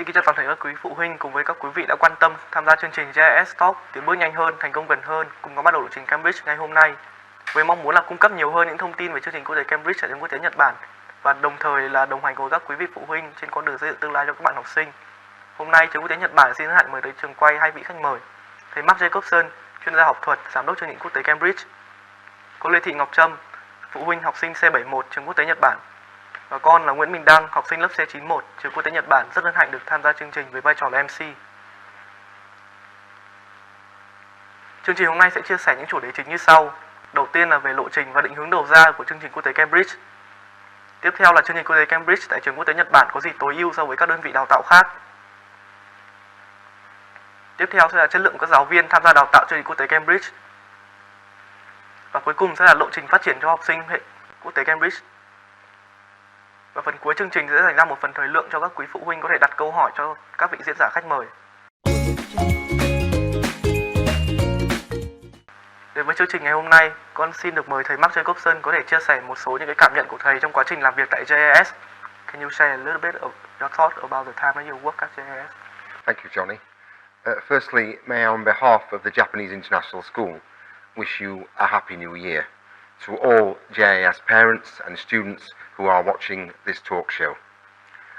Xin kính chào toàn thể các quý phụ huynh cùng với các quý vị đã quan tâm tham gia chương trình JIS TALK tiến bước nhanh hơn, thành công gần hơn cùng có bắt đầu lộ trình Cambridge ngày hôm nay. Với mong muốn là cung cấp nhiều hơn những thông tin về chương trình quốc tế Cambridge ở trường quốc tế Nhật Bản và đồng thời là đồng hành cùng các quý vị phụ huynh trên con đường xây dựng tương lai cho các bạn học sinh. Hôm nay trường quốc tế Nhật Bản xin hân hạnh mời tới trường quay hai vị khách mời: thầy Mark Jacobson, chuyên gia học thuật, giám đốc chương trình quốc tế Cambridge; cô Lê Thị Ngọc Trâm, phụ huynh học sinh C71 trường quốc tế Nhật Bản; và con là Nguyễn Minh Đăng, học sinh lớp C91 trường quốc tế Nhật Bản, rất hân hạnh được tham gia chương trình với vai trò là MC. Chương trình hôm nay sẽ chia sẻ những chủ đề chính như sau. Đầu tiên là về lộ trình và định hướng đầu ra của chương trình quốc tế Cambridge. Tiếp theo là chương trình quốc tế Cambridge tại trường quốc tế Nhật Bản có gì tối ưu so với các đơn vị đào tạo khác. Tiếp theo sẽ là chất lượng của các giáo viên tham gia đào tạo chương trình quốc tế Cambridge. Và cuối cùng sẽ là lộ trình phát triển cho học sinh hệ quốc tế Cambridge. Và phần cuối chương trình sẽ dành ra một phần thời lượng cho các quý phụ huynh có thể đặt câu hỏi cho các vị diễn giả khách mời. Đến với chương trình ngày hôm nay, con xin được mời thầy Mark Jacobson có thể chia sẻ một số những cái cảm nhận của thầy trong quá trình làm việc tại JIS. Can you share a little bit of your thoughts about the time that you work at JIS? Thank you, Johnny. Firstly, may I, on behalf of the Japanese International School, wish you a Happy New Year to all JIS parents and students who are watching this talk show.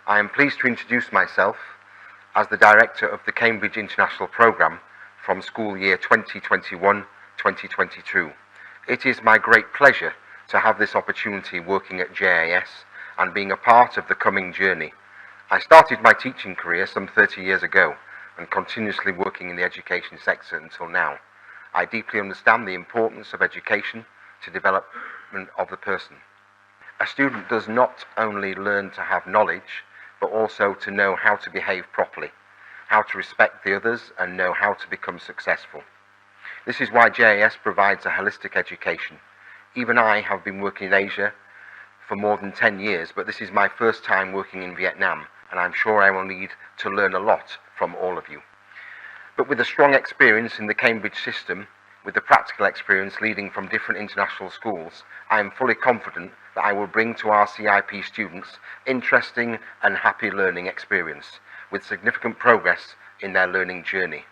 I am pleased to introduce myself as the director of the Cambridge International Programme from school year 2021-2022. It is my great pleasure to have this opportunity working at JIS and being a part of the coming journey. I started my teaching career some 30 years ago and continuously working in the education sector until now. I deeply understand the importance of education to development of the person. A student does not only learn to have knowledge, but also to know how to behave properly, how to respect the others, and know how to become successful. This is why JIS provides a holistic education. Even I have been working in Asia for more than 10 years, but this is my first time working in Vietnam, and I'm sure I will need to learn a lot from all of you. But with a strong experience in the Cambridge system, with the practical experience leading from different international schools, I am fully confident that I will bring to our CIP students interesting and happy learning experience, with significant progress in their learning journey.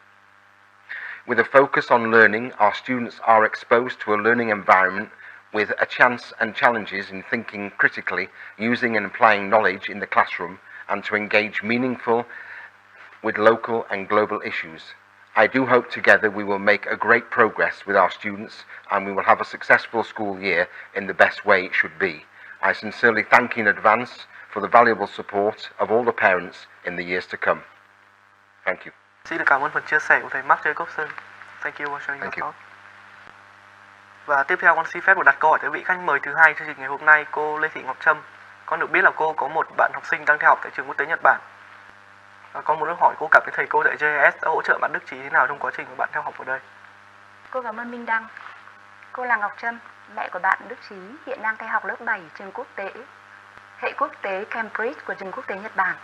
With a focus on learning, our students are exposed to a learning environment with a chance and challenges in thinking critically, using and applying knowledge in the classroom, and to engage meaningful with local and global issues. I do hope together we will make a great progress with our students and we will have a successful school year in the best way it should be. I sincerely thank in advance for the valuable support of all the parents in the years to come. Thank you. Xin được cảm ơn phần chia sẻ của thầy Mark Jacobson. Thank you for sharing your thoughts. Và tiếp theo con xin phép được đặt câu hỏi tới vị khách mời thứ hai chương trình ngày hôm nay, cô Lê Thị Ngọc Trâm. Con được biết là cô có một bạn học sinh đang theo học tại trường quốc tế Nhật Bản. Và con muốn hỏi cô cảm thấy thầy cô tại JIS đã hỗ trợ bạn Đức Trí thế nào trong quá trình của bạn theo học ở đây? Cô cảm ơn Minh Đăng. Cô là Ngọc Trâm, mẹ của bạn Đức Trí, hiện đang theo học lớp 7 trường quốc tế, hệ quốc tế Cambridge của trường quốc tế Nhật Bản.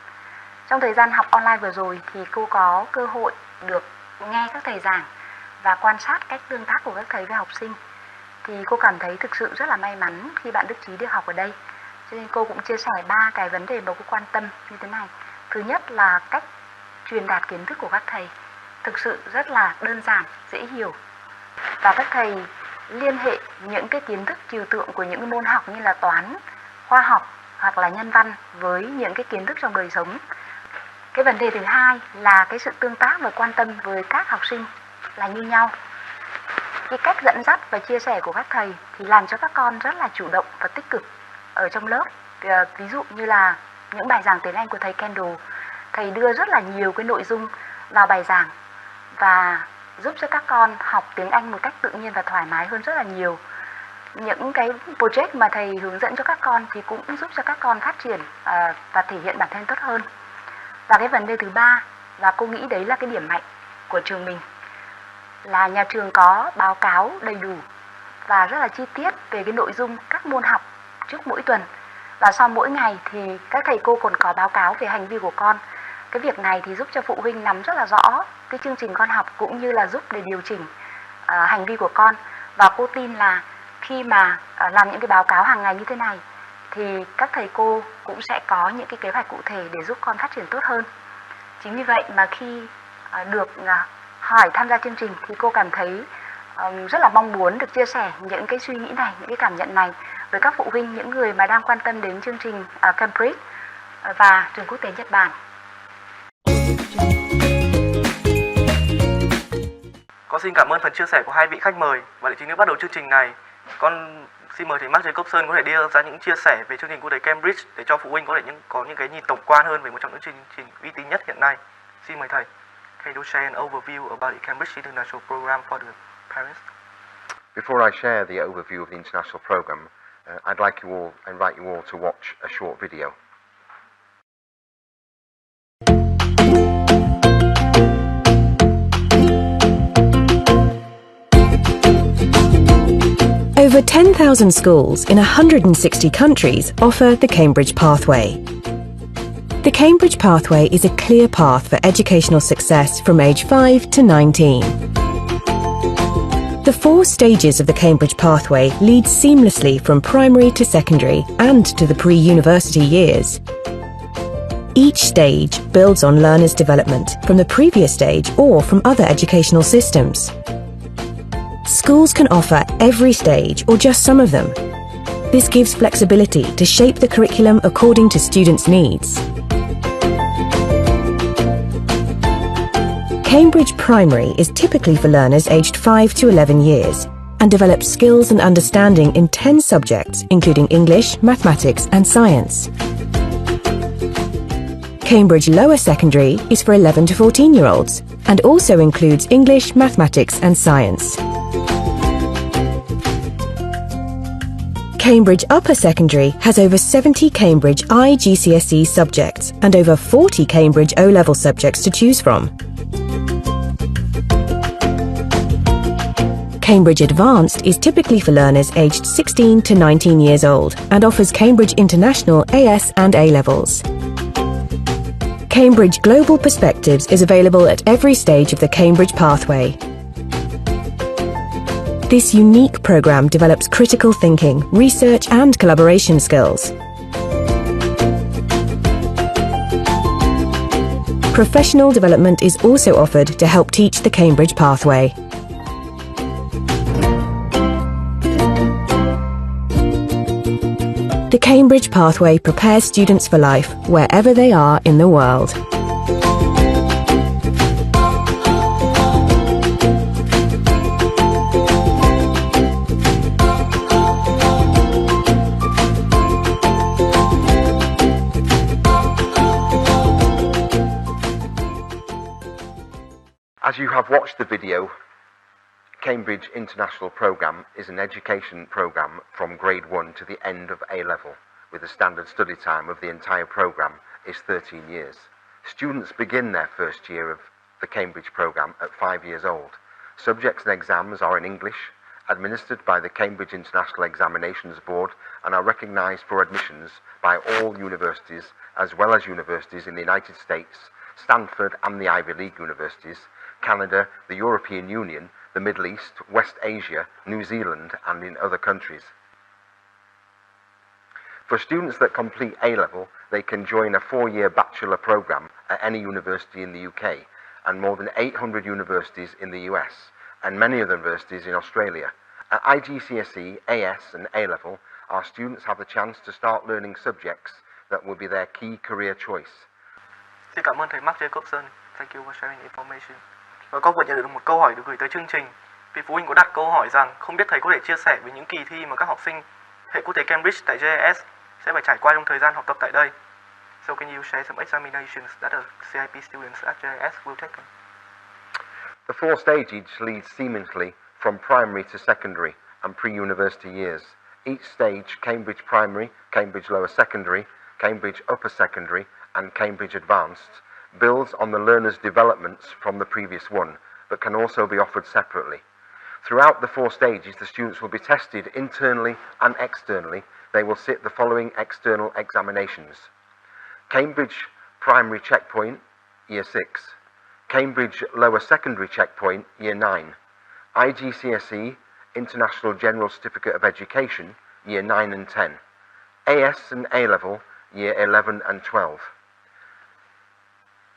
Trong thời gian học online vừa rồi thì cô có cơ hội được nghe các thầy giảng và quan sát cách tương tác của các thầy với học sinh. Thì cô cảm thấy thực sự rất là may mắn khi bạn Đức Trí được học ở đây. Cho nên cô cũng chia sẻ 3 cái vấn đề mà cô quan tâm như thế này. Thứ nhất là cách truyền đạt kiến thức của các thầy thực sự rất là đơn giản, dễ hiểu. Và các thầy liên hệ những cái kiến thức trừu tượng của những môn học như là toán, khoa học hoặc là nhân văn với những cái kiến thức trong đời sống. Cái vấn đề thứ hai là cái sự tương tác và quan tâm với các học sinh là như nhau. Cái cách dẫn dắt và chia sẻ của các thầy thì làm cho các con rất là chủ động và tích cực ở trong lớp. Ví dụ như là những bài giảng tiếng Anh của thầy Kendall, thầy đưa rất là nhiều cái nội dung vào bài giảng và giúp cho các con học tiếng Anh một cách tự nhiên và thoải mái hơn rất là nhiều. Những cái project mà thầy hướng dẫn cho các con thì cũng giúp cho các con phát triển và thể hiện bản thân tốt hơn. Và cái vấn đề thứ ba, và cô nghĩ đấy là cái điểm mạnh của trường mình, là nhà trường có báo cáo đầy đủ và rất là chi tiết về cái nội dung các môn học trước mỗi tuần. Và sau mỗi ngày thì các thầy cô còn có báo cáo về hành vi của con. Cái việc này thì giúp cho phụ huynh nắm rất là rõ cái chương trình con học cũng như là giúp để điều chỉnh hành vi của con. Và cô tin là khi mà làm những cái báo cáo hàng ngày như thế này thì các thầy cô cũng sẽ có những cái kế hoạch cụ thể để giúp con phát triển tốt hơn. Chính vì vậy mà khi được hỏi tham gia chương trình thì cô cảm thấy rất là mong muốn được chia sẻ những cái suy nghĩ này, những cái cảm nhận này với các phụ huynh, những người mà đang quan tâm đến chương trình Cambridge và trường quốc tế Nhật Bản. Con xin cảm ơn phần chia sẻ của hai vị khách mời và để chính thức bắt đầu chương trình này, con xin mời thầy Mark Jacobson có thể đưa ra những chia sẻ về chương trình quốc tế Cambridge để cho phụ huynh có thể có những cái nhìn tổng quan hơn về một trong những chương trình uy tín nhất hiện nay. Xin mời thầy. Can you share an overview about the Cambridge International Program for the parents? Before I share the overview of the international program, I'd like invite you all to watch a short video. Over 10,000 schools in 160 countries offer the Cambridge Pathway. The Cambridge Pathway is a clear path for educational success from age 5 to 19. The 4 stages of the Cambridge Pathway lead seamlessly from primary to secondary and to the pre-university years. Each stage builds on learners' development from the previous stage or from other educational systems. Schools can offer every stage or just some of them. This gives flexibility to shape the curriculum according to students' needs. Cambridge Primary is typically for learners aged 5 to 11 years and develops skills and understanding in 10 subjects, including English, mathematics and science. Cambridge Lower Secondary is for 11 to 14-year-olds and also includes English, mathematics and science. Cambridge Upper Secondary has over 70 Cambridge IGCSE subjects and over 40 Cambridge O-level subjects to choose from. Cambridge Advanced is typically for learners aged 16 to 19 years old and offers Cambridge International AS and A-levels. Cambridge Global Perspectives is available at every stage of the Cambridge Pathway. This unique program develops critical thinking, research and collaboration skills. Professional development is also offered to help teach the Cambridge Pathway. The Cambridge Pathway prepares students for life wherever they are in the world. As you have watched the video, Cambridge International Programme is an education programme from grade 1 to the end of A-level, with the standard study time of the entire programme is 13 years. Students begin their first year of the Cambridge programme at 5 years old. Subjects and exams are in English, administered by the Cambridge International Examinations Board, and are recognised for admissions by all universities, as well as universities in the United States, Stanford and the Ivy League universities, Canada, the European Union, the Middle East, West Asia, New Zealand and in other countries. For students that complete A-level, they can join a 4-year bachelor programme at any university in the UK and more than 800 universities in the US and many other universities in Australia. At IGCSE, AS and A-level, our students have the chance to start learning subjects that will be their key career choice. Xin cảm ơn thầy Mark Jacobson. Thank you for sharing information. Và con vừa nhận được một câu hỏi được gửi tới chương trình. Vì phụ huynh có đặt câu hỏi rằng không biết thầy có thể chia sẻ về những kỳ thi mà các học sinh hệ quốc tế Cambridge tại JIS sẽ phải trải qua trong thời gian học tập tại đây. So can you share some examinations that the CIP students at JIS will take? The 4 stages lead seamlessly from primary to secondary and pre-university years. Each stage, Cambridge Primary, Cambridge Lower Secondary, Cambridge Upper Secondary and Cambridge Advanced, builds on the learner's developments from the previous one, but can also be offered separately. Throughout the 4 stages, the students will be tested internally and externally. They will sit the following external examinations: Cambridge Primary Checkpoint, Year 6, Cambridge Lower Secondary Checkpoint, Year 9, IGCSE, International General Certificate of Education, Year 9 and 10, AS and A-Level, Year 11 and 12.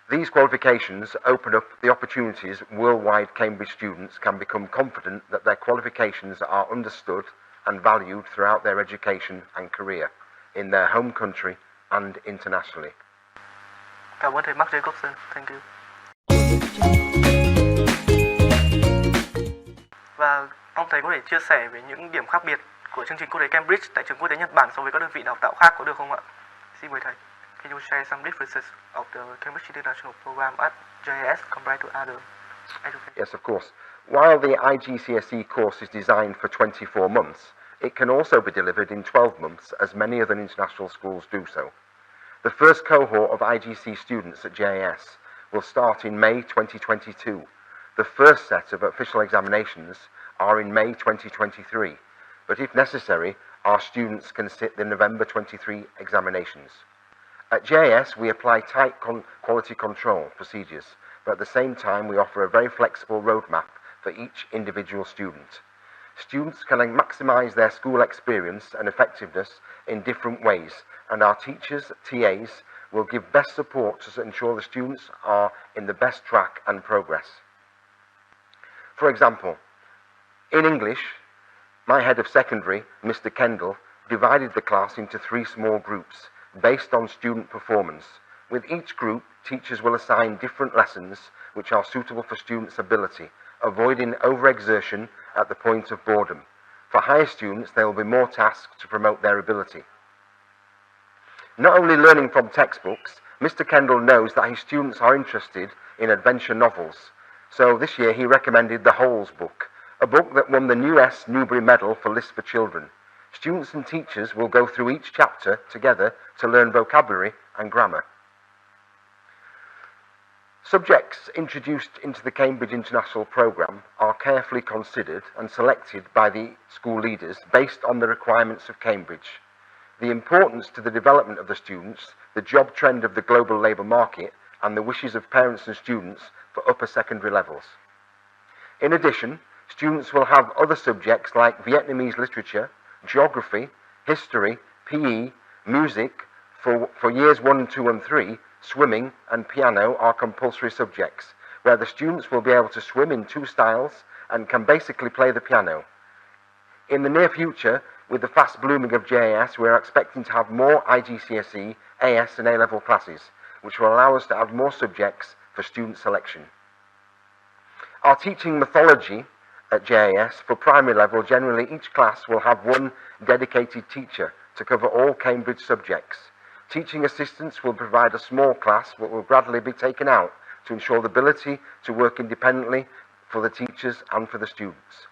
These qualifications open up the opportunities worldwide Cambridge students can become confident that their qualifications are understood and valued throughout their education and career in their home country and internationally. Cảm ơn thầy Mark Jacobson. Thank you. Và ông thầy có thể chia sẻ về những điểm khác biệt của chương trình quốc tế Cambridge tại trường quốc tế Nhật Bản so với các đơn vị đào tạo khác có được không ạ? Xin mời thầy. Can you share some differences of the Cambridge International Program at JIS compared to other education? Yes, of course. While the IGCSE course is designed for 24 months, it can also be delivered in 12 months, as many other international schools do so. The first cohort of IGC students at JIS will start in May 2022. The first set of official examinations are in May 2023, but if necessary, our students can sit the November 23 examinations. At JIS, we apply tight quality control procedures, but at the same time, we offer a very flexible roadmap for each individual student. Students can maximize their school experience and effectiveness in different ways, and our teachers, TAs, will give best support to ensure the students are in the best track and progress. For example, in English, my head of secondary, Mr. Kendall, divided the class into 3 small groups based on student performance. With each group, teachers will assign different lessons which are suitable for students' ability, avoiding overexertion at the point of boredom. For higher students, there will be more tasks to promote their ability. Not only learning from textbooks, Mr. Kendall knows that his students are interested in adventure novels. So this year he recommended The Holes book, a book that won the new S. Newbery Medal for Lists for Children. Students and teachers will go through each chapter together to learn vocabulary and grammar. Subjects introduced into the Cambridge International Programme are carefully considered and selected by the school leaders based on the requirements of Cambridge, the importance to the development of the students, the job trend of the global labour market, and the wishes of parents and students for upper secondary levels. In addition, students will have other subjects like Vietnamese literature, geography, history, PE, music. For years 1, 2 and 3, swimming and piano are compulsory subjects, where the students will be able to swim in 2 styles and can basically play the piano. In the near future, with the fast blooming of JIS, we are expecting to have more IGCSE, AS and A-level classes, which will allow us to add more subjects for student selection. Our teaching methodology at JIS for primary level, generally each class will have 1 dedicated teacher to cover all Cambridge subjects. Teaching assistants will provide a small class but will gradually be taken out to ensure the ability to work independently for the teachers and for the students.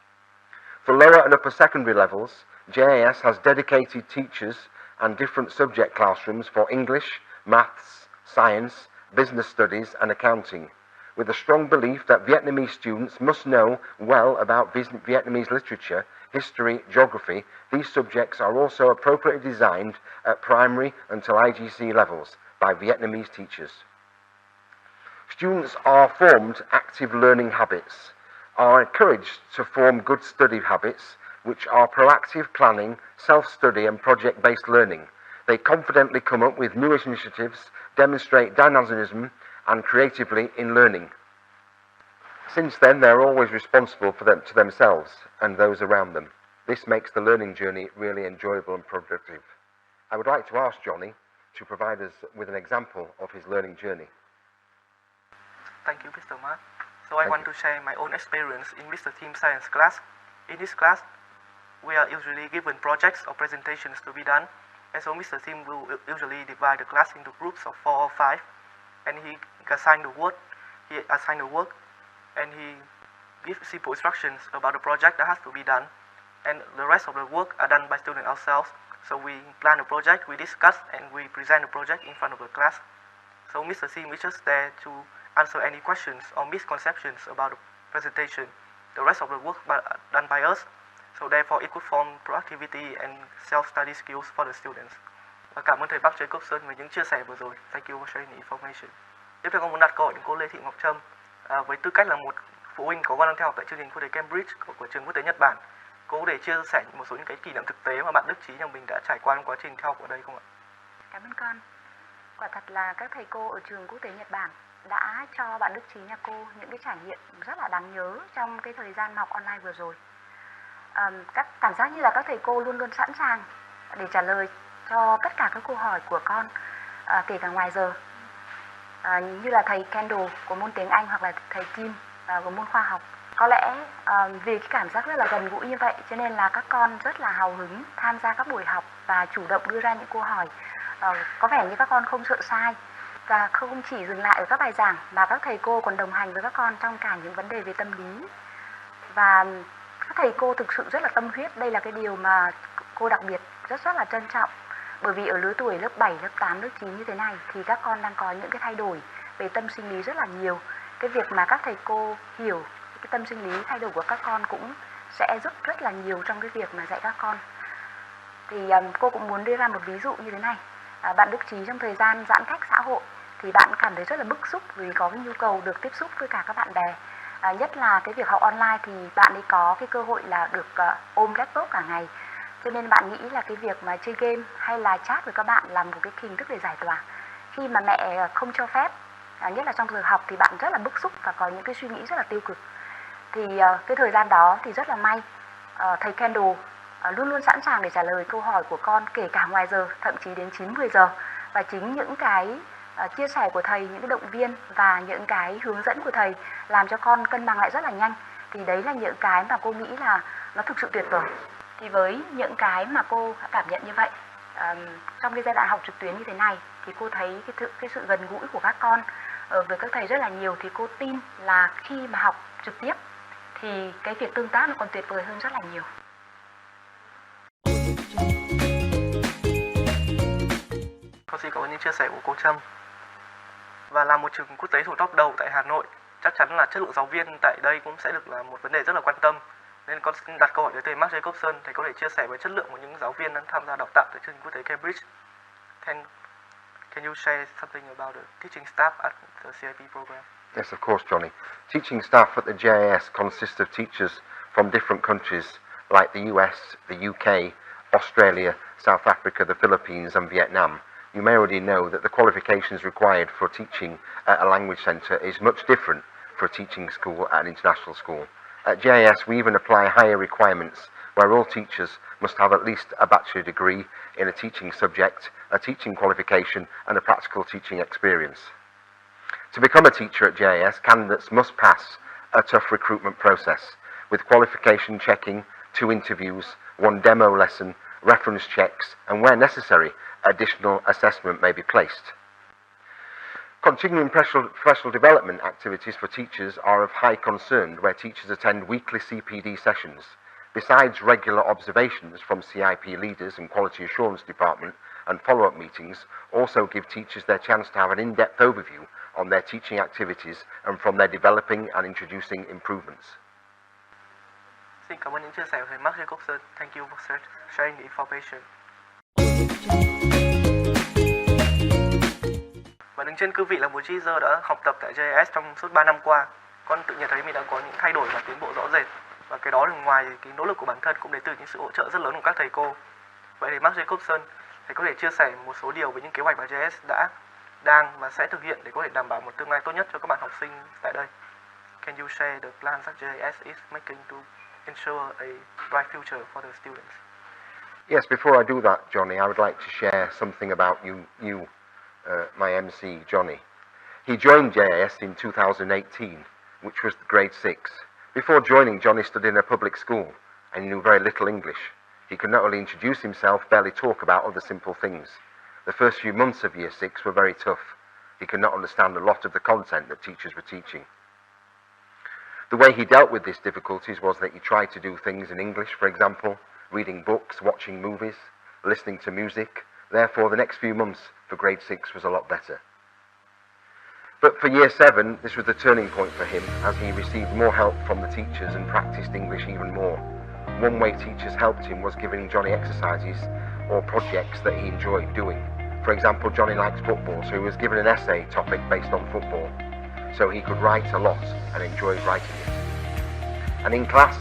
For lower and upper secondary levels, JIS has dedicated teachers and different subject classrooms for English, maths, science, business studies and accounting, with a strong belief that Vietnamese students must know well about Vietnamese literature, history, geography. These subjects are also appropriately designed at primary until IGC levels by Vietnamese teachers. Students are formed active learning habits, are encouraged to form good study habits, which are proactive planning, self-study and project-based learning. They confidently come up with new initiatives, demonstrate dynamism and creatively in learning. Since then, they're always responsible to themselves and those around them. This makes the learning journey really enjoyable and productive. I would like to ask Johnny to provide us with an example of his learning journey. Thank you, Mr. Mark. So I want to share my own experience in Mr. Team Science class. In this class, we are usually given projects or presentations to be done. And so Mr. Team will usually divide the class into groups of 4 or 5. And he assign the work, and he gives simple instructions about the project that has to be done. And the rest of the work are done by students ourselves. So we plan the project, we discuss, and we present the project in front of the class. So Mr. Sim is just there to answer any questions or misconceptions about the presentation. The rest of the work done by us. So therefore it could form productivity and self-study skills for the students. Và cảm ơn thầy Mark Jacobson về những chia sẻ vừa rồi. Thank you for sharing the information. Tiếp theo con muốn đặt câu hỏi đến cô Lê Thị Ngọc Trâm. Với tư cách là một phụ huynh có con đang theo học tại chương trình quốc tế Cambridge của trường quốc tế Nhật Bản, cô có thể chia sẻ một số những cái kỷ niệm thực tế mà bạn Đức Trí nhà mình đã trải qua trong quá trình theo học ở đây không ạ? Cảm ơn con. Quả thật là các thầy cô ở trường quốc tế Nhật Bản đã cho bạn Đức Trí nhà cô những cái trải nghiệm rất là đáng nhớ trong cái thời gian học online vừa rồi. Các cảm giác như là các thầy cô luôn luôn sẵn sàng để trả lời cho tất cả các câu hỏi của con, kể cả ngoài giờ. Như là thầy Kendall của môn tiếng Anh hoặc là thầy Kim của môn khoa học. Có lẽ vì cái cảm giác rất là gần gũi như vậy cho nên là các con rất là hào hứng tham gia các buổi học và chủ động đưa ra những câu hỏi. Có vẻ như các con không sợ sai và không chỉ dừng lại ở các bài giảng mà các thầy cô còn đồng hành với các con trong cả những vấn đề về tâm lý. Và các thầy cô thực sự rất là tâm huyết, đây là cái điều mà cô đặc biệt rất là trân trọng. Bởi vì ở lứa tuổi lớp 7, lớp 8, lớp 9 như thế này thì các con đang có những cái thay đổi về tâm sinh lý rất là nhiều. Cái việc mà các thầy cô hiểu cái tâm sinh lý thay đổi của các con cũng sẽ giúp rất là nhiều trong cái việc mà dạy các con. Thì cô cũng muốn đưa ra một ví dụ như thế này. Bạn Đức Trí trong thời gian giãn cách xã hội thì bạn cảm thấy rất là bức xúc vì có cái nhu cầu được tiếp xúc với cả các bạn bè. Nhất là cái việc học online thì bạn ấy có cái cơ hội là được ôm laptop cả ngày. Cho nên bạn nghĩ là cái việc mà chơi game hay là chat với các bạn là một cái hình thức để giải tỏa. Khi mà mẹ không cho phép, nhất là trong giờ học thì bạn rất là bức xúc và có những cái suy nghĩ rất là tiêu cực. Thì cái thời gian đó thì rất là may, thầy Kendall luôn luôn sẵn sàng để trả lời câu hỏi của con kể cả ngoài giờ, thậm chí đến 9-10 giờ. Và chính những cái chia sẻ của thầy, những cái động viên và những cái hướng dẫn của thầy làm cho con cân bằng lại rất là nhanh. Thì đấy là những cái mà cô nghĩ là nó thực sự tuyệt vời. Thì với những cái mà cô cảm nhận như vậy, trong cái giai đoạn học trực tuyến như thế này thì cô thấy cái sự gần gũi của các con với các thầy rất là nhiều. Thì cô tin là khi mà học trực tiếp thì cái việc tương tác nó còn tuyệt vời hơn rất là nhiều. Con xin cảm ơn những chia sẻ của cô Trâm. Và là một trường quốc tế thuộc top đầu tại Hà Nội, chắc chắn là chất lượng giáo viên tại đây cũng sẽ được là một vấn đề rất là quan tâm. Nên con xin đặt câu hỏi với thầy Mark Jacobson, thầy có thể chia sẻ về chất lượng của những giáo viên đang tham gia đào tạo tại chương trình quốc tế Cambridge. Can you share something about the teaching staff at the CIP program? Yes, of course, Johnny. Teaching staff at the JIS consists of teachers from different countries like the US, the UK, Australia, South Africa, the Philippines and Vietnam. You may already know that the qualifications required for teaching at a language centre is much different for a teaching school at an international school. At JIS, we even apply higher requirements where all teachers must have at least a bachelor degree in a teaching subject, a teaching qualification and a practical teaching experience. To become a teacher at JIS, candidates must pass a tough recruitment process with qualification checking, 2 interviews, 1 demo lesson, reference checks and where necessary, additional assessment may be placed. Continuing professional development activities for teachers are of high concern where teachers attend weekly CPD sessions. Besides regular observations from CIP leaders and quality assurance department and follow-up meetings also give teachers their chance to have an in-depth overview on their teaching activities and from their developing and introducing improvements. Xin cảm ơn những chia sẻ của thầy Mark Jacobson. Thank you for sharing the information. Và đứng trên cương vị là một teacher đã học tập tại JIS trong suốt 3 năm qua, con tự nhận thấy mình đã có những thay đổi và tiến bộ rõ rệt. Và cái đó thì ngoài cái nỗ lực của bản thân cũng đến từ những sự hỗ trợ rất lớn của các thầy cô. Vậy thì Mark Jacobson, thầy có thể chia sẻ một số điều về những kế hoạch mà JIS đang và sẽ thực hiện để có thể đảm bảo một tương lai tốt nhất cho các bạn học sinh tại đây. Can you share the plans that JIS is making to ensure a bright future for the students? Yes, before I do that, Johnny, I would like to share something about you, my MC, Johnny. He joined JIS in 2018, which was grade 6. Before joining, Johnny studied in a public school and he knew very little English. He could not only introduce himself, barely talk about other simple things. The first few months of Year 6 were very tough. He could not understand a lot of the content that teachers were teaching. The way he dealt with these difficulties was that he tried to do things in English, for example, reading books, watching movies, listening to music. Therefore, the next few months for grade 6 was a lot better. But for Year 7, this was the turning point for him as he received more help from the teachers and practiced English even more. One way teachers helped him was giving Johnny exercises or projects that he enjoyed doing. For example, Johnny likes football, so he was given an essay topic based on football, so he could write a lot and enjoyed writing it. And in class,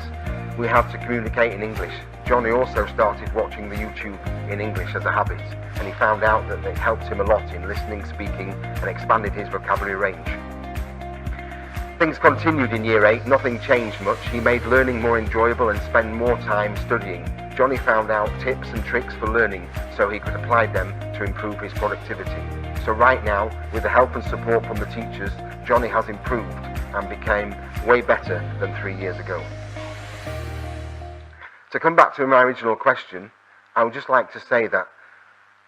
we have to communicate in English. Johnny also started watching the YouTube in English as a habit, and he found out that it helped him a lot in listening, speaking, and expanded his vocabulary range. Things continued in Year 8, nothing changed much. He made learning more enjoyable and spent more time studying. Johnny found out tips and tricks for learning so he could apply them to improve his productivity. So right now, with the help and support from the teachers, Johnny has improved and became way better than 3 years ago. To come back to my original question, I would just like to say that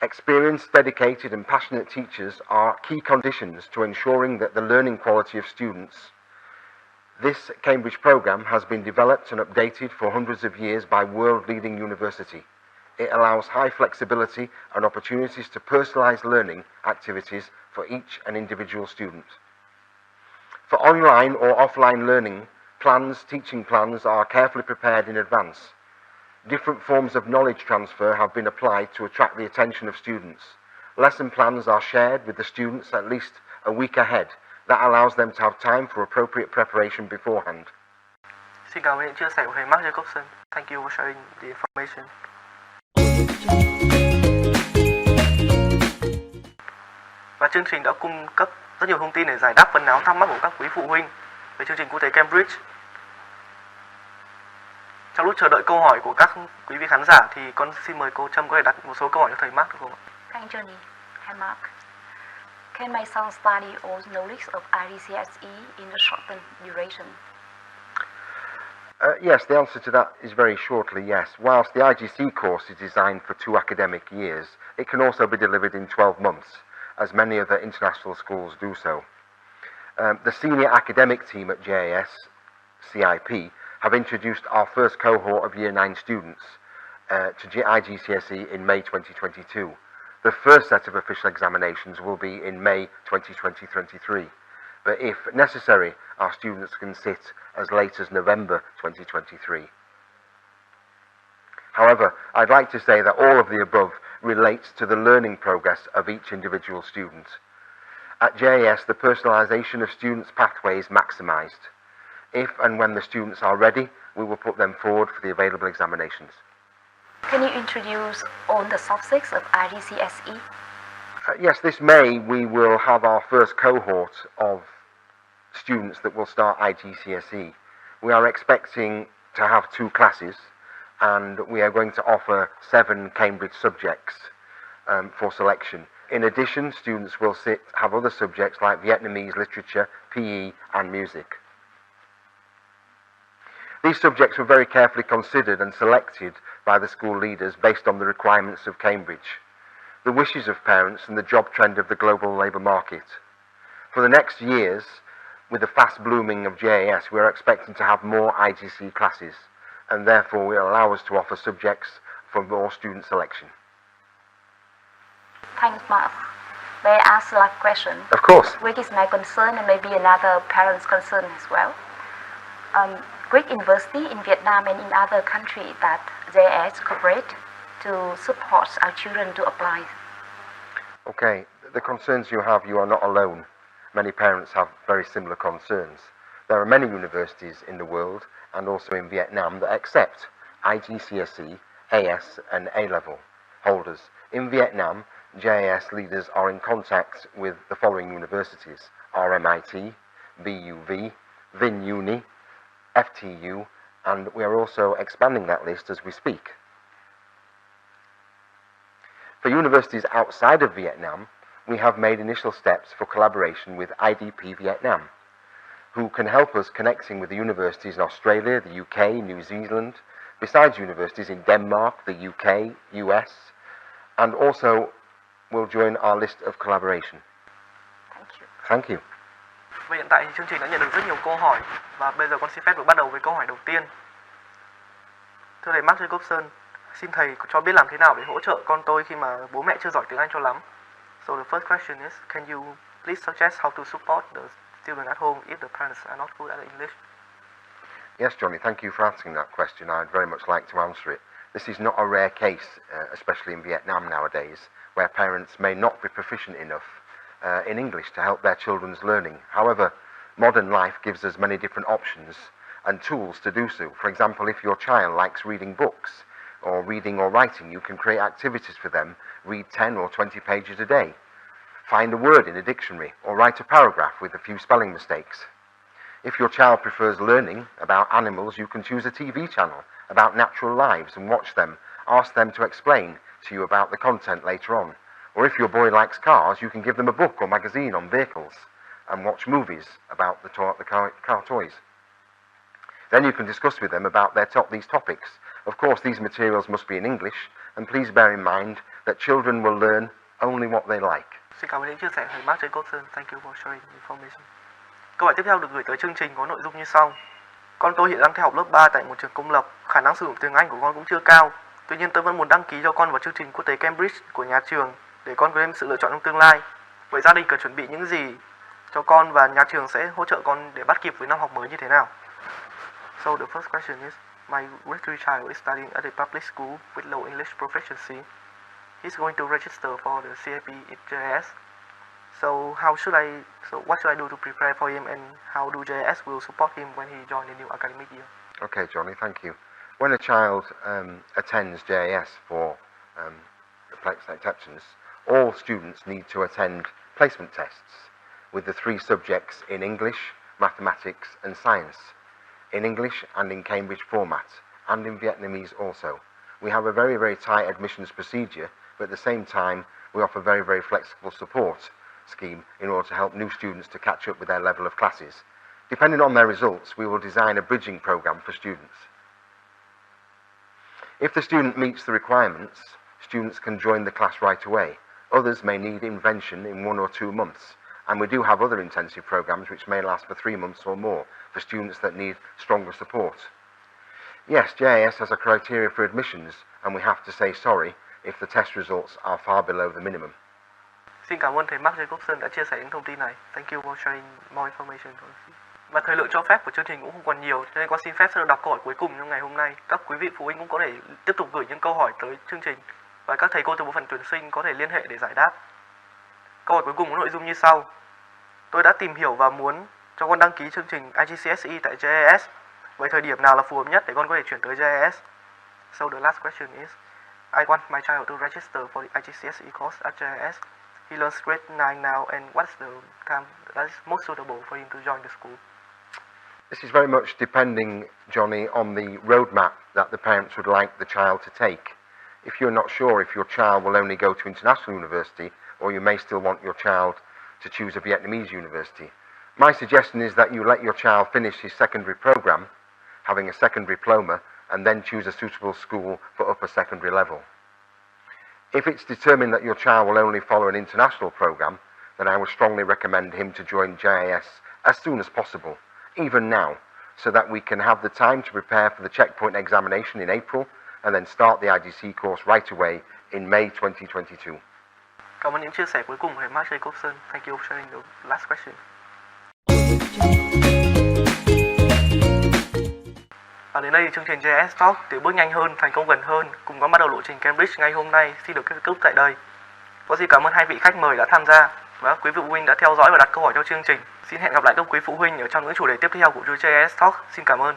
experienced, dedicated and passionate teachers are key conditions to ensuring that the learning quality of students. This Cambridge programme has been developed and updated for hundreds of years by world-leading university. It allows high flexibility and opportunities to personalise learning activities for each and individual student. For online or offline learning, teaching plans are carefully prepared in advance. Different forms of knowledge transfer have been applied to attract the attention of students. Lesson plans are shared with the students at least a week ahead. That allows them to have time for appropriate preparation beforehand. Xin cảm ơn những chia sẻ của thầy Mark Jacobson. Thank you for sharing the information. Và chương trình đã cung cấp rất nhiều thông tin để giải đáp phần nào thắc mắc của các quý phụ huynh về chương trình quốc tế Cambridge. Trong lúc chờ đợi câu hỏi của các quý vị khán giả thì con xin mời cô Trâm có thể đặt một số câu hỏi cho thầy Mark được không ạ? Thank Johnny. Hi Mark. Can my son study all knowledge of IGCSE in a shortened duration? Yes, the answer to that is very shortly yes. Whilst the IGC course is designed for 2 academic years, it can also be delivered in 12 months, as many other international schools do so. The senior academic team at JIS CIP have introduced our first cohort of Year 9 students to IGCSE in May 2022. The first set of official examinations will be in May 2023, but if necessary, our students can sit as late as November 2023. However, I'd like to say that all of the above relates to the learning progress of each individual student. At JIS, the personalisation of students' pathway is maximised. If and when the students are ready, we will put them forward for the available examinations. Can you introduce all the subjects of IGCSE? Yes, this May we will have our first cohort of students that will start IGCSE. We are expecting to have 2 classes, and we are going to offer 7 Cambridge subjects for selection. In addition, students will have other subjects like Vietnamese literature, PE and music. These subjects were very carefully considered and selected by the school leaders based on the requirements of Cambridge, the wishes of parents and the job trend of the global labour market. For the next years, with the fast blooming of JIS, we are expecting to have more IGC classes, and therefore will allow us to offer subjects for more student selection. Thanks, Mark. May I ask a last question? Of course. Which is my concern and maybe another parent's concern as well. Great university in Vietnam and in other countries that JIS cooperate to support our children to apply. Okay, the concerns you have, you are not alone. Many parents have very similar concerns. There are many universities in the world and also in Vietnam that accept IGCSE, AS and A-level holders. In Vietnam, JIS leaders are in contact with the following universities: RMIT, BUV, Vinh Uni, FTU, and we are also expanding that list as we speak. For universities outside of Vietnam, we have made initial steps for collaboration with IDP Vietnam, who can help us connecting with the universities in Australia, the UK, New Zealand, besides universities in Denmark, the UK, US, and also will join our list of collaboration. Thank you. Thank you. Và hiện tại thì chương trình đã nhận được rất nhiều câu hỏi và bây giờ con xin phép được bắt đầu với câu hỏi đầu tiên. Thưa thầy Mark Jacobson, xin thầy cho biết làm thế nào để hỗ trợ con tôi khi mà bố mẹ chưa giỏi tiếng Anh cho lắm. So the first question is, can you please suggest how to support the student at home if the parents are not good at English? Yes, Johnny, thank you for asking that question. I'd very much like to answer it. This is not a rare case, especially in Vietnam nowadays, where parents may not be proficient enough in English to help their children's learning. However, modern life gives us many different options and tools to do so. For example, if your child likes reading books or reading or writing, you can create activities for them, read 10 or 20 pages a day, find a word in a dictionary or write a paragraph with a few spelling mistakes. If your child prefers learning about animals, you can choose a TV channel about natural lives and watch them. Ask them to explain to you about the content later on. Or if your boy likes cars, you can give them a book or magazine on vehicles and watch movies about the car toys. Then you can discuss with them about these topics. Of course, these materials must be in English, and please bear in mind that children will learn only what they like. Xin cảm ơn những chia sẻ của thầy Mark Jacobson. Thank you for sharing information. Câu hỏi tiếp theo được gửi tới chương trình có nội dung như sau. Con tôi hiện đang theo học lớp 3 tại một trường công lập. Khả năng sử dụng tiếng Anh của con cũng chưa cao. Tuy nhiên tôi vẫn muốn đăng ký cho con vào chương trình quốc tế Cambridge của nhà trường để con có thêm sự lựa chọn trong tương lai. Vậy gia đình cần chuẩn bị những gì cho con và nhà trường sẽ hỗ trợ con để bắt kịp với năm học mới như thế nào? So the first question is, my rectory child is studying at a public school with low English proficiency. He's going to register for the CAP in JIS. So what should I do to prepare for him, and how do JIS will support him when he joins the new academic year? Okay, Johnny, thank you. When a child attends JIS for placement acceptance, all students need to attend placement tests with the 3 subjects in English, mathematics and science, in English and in Cambridge format, and in Vietnamese also. We have a very, very tight admissions procedure, but at the same time we offer very, very flexible support scheme in order to help new students to catch up with their level of classes. Depending on their results, we will design a bridging programme for students. If the student meets the requirements, students can join the class right away. Others may need intervention in 1 or 2 months, and we do have other intensive programmes which may last for 3 months or more for students that need stronger support. Yes, JIS has a criteria for admissions, and we have to say sorry if the test results are far below the minimum. Xin cảm ơn thầy Mark Jacobson đã chia sẻ những thông tin này. Thank you for sharing more information. Và thời lượng cho phép của chương trình cũng không còn nhiều, cho nên con xin phép sẽ được đọc câu hỏi cuối cùng trong ngày hôm nay. Các quý vị phụ huynh cũng có thể tiếp tục gửi những câu hỏi tới chương trình, và các thầy cô từ bộ phận tuyển sinh có thể liên hệ để giải đáp. Câu hỏi cuối cùng có nội dung như sau. Tôi đã tìm hiểu và muốn cho con đăng ký chương trình IGCSE tại JIS. Vậy thời điểm nào là phù hợp nhất để con có thể chuyển tới JIS? So the last question is, I want my child to register for the IGCSE course at JIS. He learns grade 9 now, and what's the time that is most suitable for him to join the school? This is very much depending, Johnny, on the roadmap that the parents would like the child to take. If you're not sure if your child will only go to international university, or you may still want your child to choose a Vietnamese university, my suggestion is that you let your child finish his secondary programme, having a secondary diploma, and then choose a suitable school for upper secondary level. If it's determined that your child will only follow an international programme, then I would strongly recommend him to join JIS as soon as possible, even now, so that we can have the time to prepare for the checkpoint examination in April and then start the IGC course right away in May 2022. Cảm ơn những chia sẻ cuối cùng của thầy Mark Jacobson. Thank you for sharing the last question. Và đến đây chương trình JIS Talk từ bước nhanh hơn, thành công gần hơn, cùng con bắt đầu lộ trình Cambridge ngay hôm nay xin được kết thúc tại đây. Con xin cảm ơn 2 vị khách mời đã tham gia và quý vị phụ huynh đã theo dõi và đặt câu hỏi cho chương trình. Xin hẹn gặp lại các quý phụ huynh ở trong những chủ đề tiếp theo của JIS Talk. Xin cảm ơn.